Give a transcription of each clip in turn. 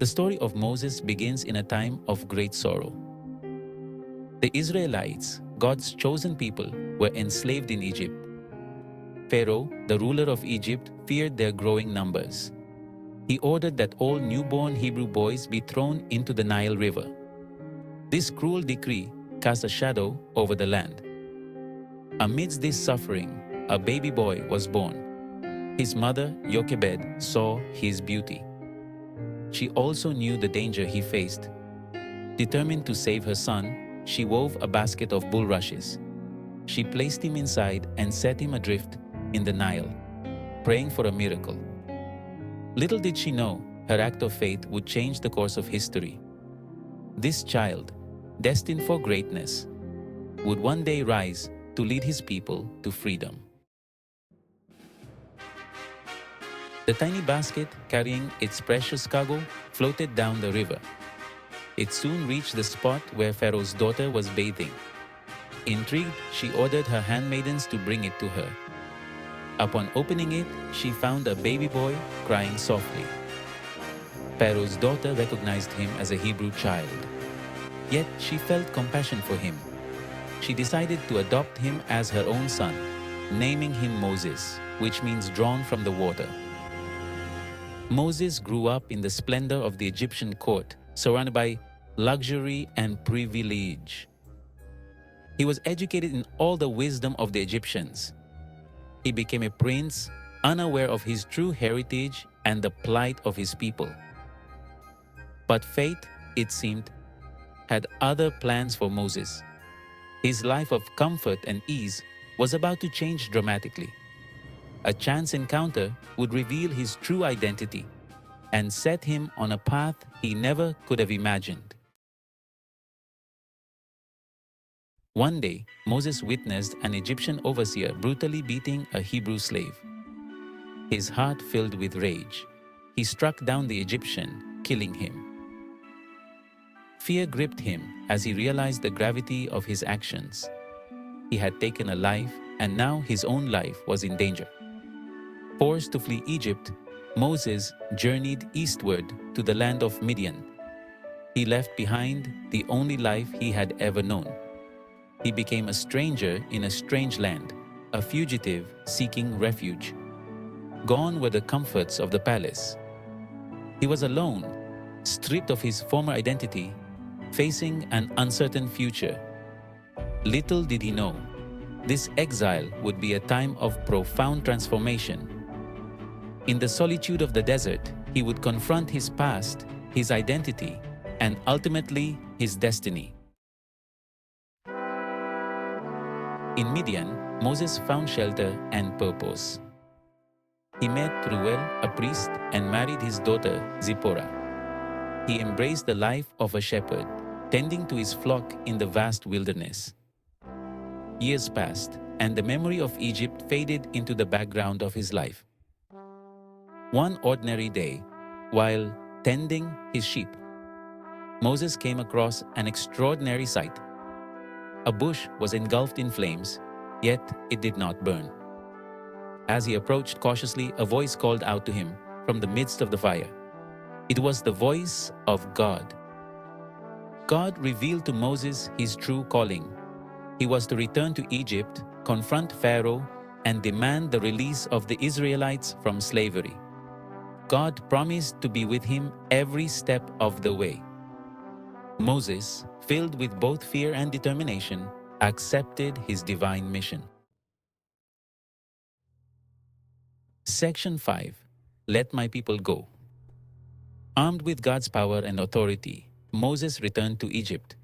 The story of Moses begins in a time of great sorrow. The Israelites, God's chosen people, were enslaved in Egypt. Pharaoh, the ruler of Egypt, feared their growing numbers. He ordered that all newborn Hebrew boys be thrown into the Nile River. This cruel decree cast a shadow over the land. Amidst this suffering, a baby boy was born. His mother, Jochebed, saw his beauty. She also knew the danger he faced. Determined to save her son, she wove a basket of bulrushes. She placed him inside and set him adrift in the Nile, praying for a miracle. Little did she know her act of faith would change the course of history. This child, destined for greatness, would one day rise to lead his people to freedom. The tiny basket carrying its precious cargo floated down the river. It soon reached the spot where Pharaoh's daughter was bathing. Intrigued, she ordered her handmaidens to bring it to her. Upon opening it, she found a baby boy crying softly. Pharaoh's daughter recognized him as a Hebrew child. Yet she felt compassion for him. She decided to adopt him as her own son, naming him Moses, which means drawn from the water. Moses grew up in the splendor of the Egyptian court, surrounded by luxury and privilege. He was educated in all the wisdom of the Egyptians. He became a prince, unaware of his true heritage and the plight of his people. But fate, it seemed, had other plans for Moses. His life of comfort and ease was about to change dramatically. A chance encounter would reveal his true identity and set him on a path he never could have imagined. One day, Moses witnessed an Egyptian overseer brutally beating a Hebrew slave. His heart filled with rage. He struck down the Egyptian, killing him. Fear gripped him as he realized the gravity of his actions. He had taken a life, and now his own life was in danger. Forced to flee Egypt, Moses journeyed eastward to the land of Midian. He left behind the only life he had ever known. He became a stranger in a strange land, a fugitive seeking refuge. Gone were the comforts of the palace. He was alone, stripped of his former identity, facing an uncertain future. Little did he know, this exile would be a time of profound transformation. In the solitude of the desert, he would confront his past, his identity, and ultimately his destiny. In Midian, Moses found shelter and purpose. He met Reuel, a priest, and married his daughter Zipporah. He embraced the life of a shepherd, tending to his flock in the vast wilderness. Years passed, and the memory of Egypt faded into the background of his life. One ordinary day, while tending his sheep, Moses came across an extraordinary sight. A bush was engulfed in flames, yet it did not burn. As he approached cautiously, a voice called out to him from the midst of the fire. It was the voice of God. God revealed to Moses his true calling. He was to return to Egypt, confront Pharaoh, and demand the release of the Israelites from slavery. God promised to be with him every step of the way. Moses, filled with both fear and determination, accepted his divine mission. Section 5. Let my people go. Armed with God's power and authority, Moses returned to Egypt.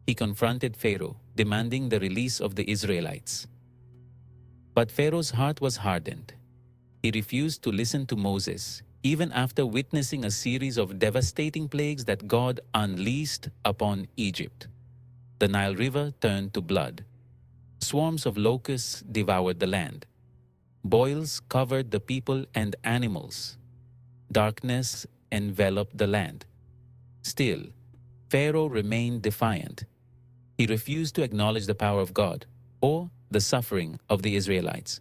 He confronted Pharaoh, demanding the release of the Israelites. But Pharaoh's heart was hardened. He refused to listen to Moses, even after witnessing a series of devastating plagues that God unleashed upon Egypt. The Nile River turned to blood. Swarms of locusts devoured the land. Boils covered the people and animals. Darkness enveloped the land. Still, Pharaoh remained defiant. He refused to acknowledge the power of God or the suffering of the Israelites.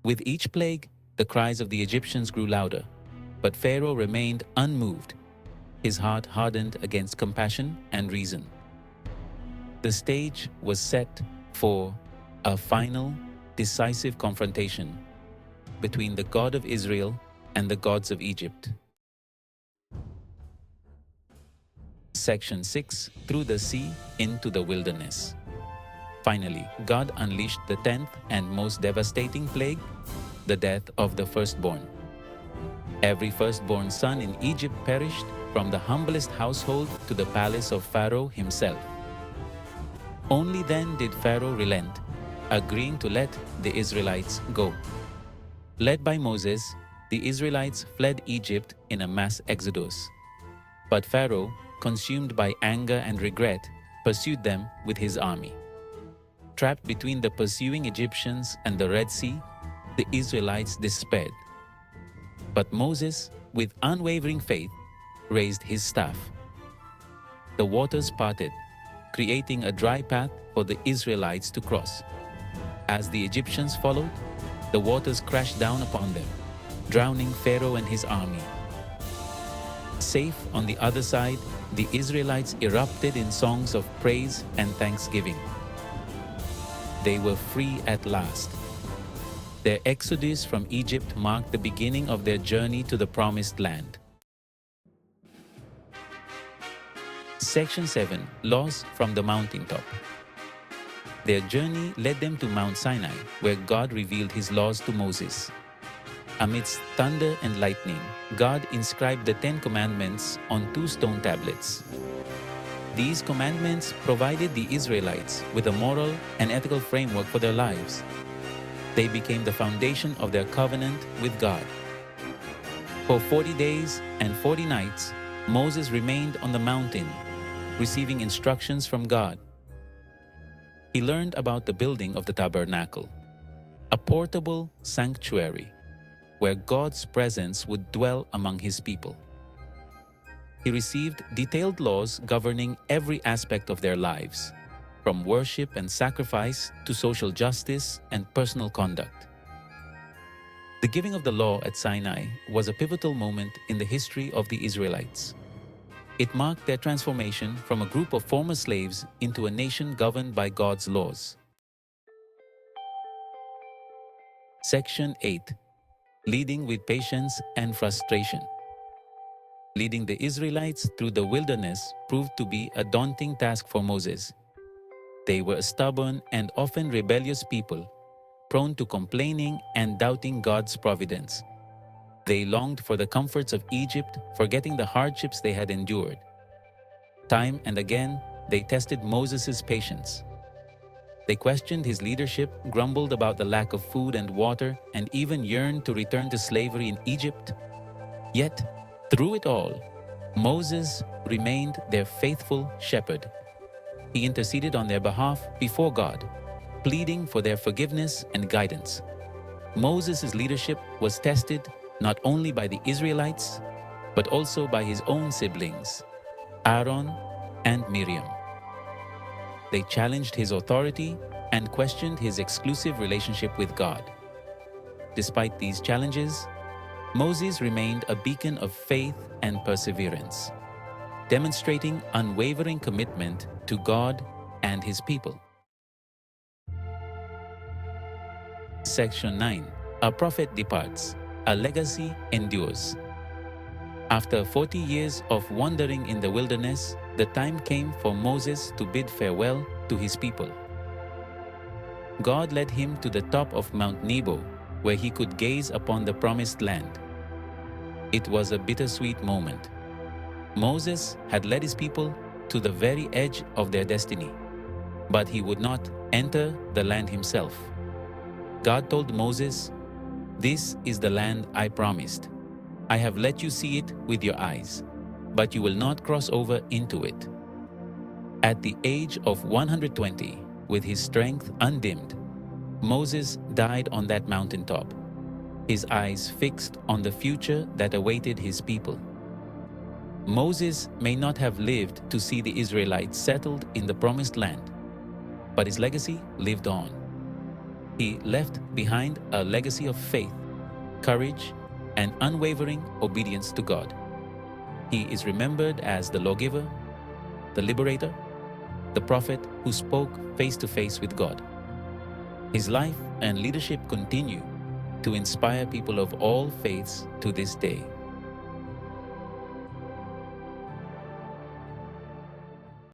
With each plague, the cries of the Egyptians grew louder, but Pharaoh remained unmoved. his heart hardened against compassion and reason. The stage was set for a final, decisive confrontation between the God of Israel and the gods of Egypt. Section 6, Through the Sea into the Wilderness. Finally, God unleashed the 10th and most devastating plague, the death of the firstborn. Every firstborn son in Egypt perished, from the humblest household to the palace of Pharaoh himself. Only then did Pharaoh relent, agreeing to let the Israelites go. Led by Moses, the Israelites fled Egypt in a mass exodus. But Pharaoh, consumed by anger and regret, pursued them with his army. Trapped between the pursuing Egyptians and the Red Sea, the Israelites despaired. But Moses, with unwavering faith, raised his staff. The waters parted, creating a dry path for the Israelites to cross. As the Egyptians followed, the waters crashed down upon them, drowning Pharaoh and his army. Safe on the other side, the Israelites erupted in songs of praise and thanksgiving. They were free at last. Their exodus from Egypt marked the beginning of their journey to the Promised Land. Section 7, Laws from the Mountaintop. Their journey led them to Mount Sinai, where God revealed his laws to Moses. Amidst thunder and lightning, God inscribed the 10 Commandments on 2 stone tablets. These commandments provided the Israelites with a moral and ethical framework for their lives. They became the foundation of their covenant with God. For 40 days and 40 nights, Moses remained on the mountain, receiving instructions from God. He learned about the building of the tabernacle, a portable sanctuary where God's presence would dwell among his people. He received detailed laws governing every aspect of their lives, from worship and sacrifice to social justice and personal conduct. The giving of the law at Sinai was a pivotal moment in the history of the Israelites. It marked their transformation from a group of former slaves into a nation governed by God's laws. Section 8, Leading with Patience and Frustration. Leading the Israelites through the wilderness proved to be a daunting task for Moses. They were a stubborn and often rebellious people, prone to complaining and doubting God's providence. They longed for the comforts of Egypt, forgetting the hardships they had endured. Time and again, they tested Moses' patience. They questioned his leadership, grumbled about the lack of food and water, and even yearned to return to slavery in Egypt. Yet, through it all, Moses remained their faithful shepherd. He interceded on their behalf before God, pleading for their forgiveness and guidance. Moses' leadership was tested not only by the Israelites, but also by his own siblings, Aaron and Miriam. They challenged his authority and questioned his exclusive relationship with God. Despite these challenges, Moses remained a beacon of faith and perseverance, demonstrating unwavering commitment to God and his people. Section 9, A Prophet Departs, A Legacy Endures. After 40 years of wandering in the wilderness, the time came for Moses to bid farewell to his people. God led him to the top of Mount Nebo, where he could gaze upon the Promised Land. It was a bittersweet moment. Moses had led his people to the very edge of their destiny, but he would not enter the land himself. God told Moses, "This is the land I promised. I have let you see it with your eyes, but you will not cross over into it." At the age of 120, with his strength undimmed, Moses died on that mountaintop, his eyes fixed on the future that awaited his people. Moses may not have lived to see the Israelites settled in the Promised Land, but his legacy lived on. He left behind a legacy of faith, courage, and unwavering obedience to God. He is remembered as the lawgiver, the liberator, the prophet who spoke face to face with God. His life and leadership continue to inspire people of all faiths to this day.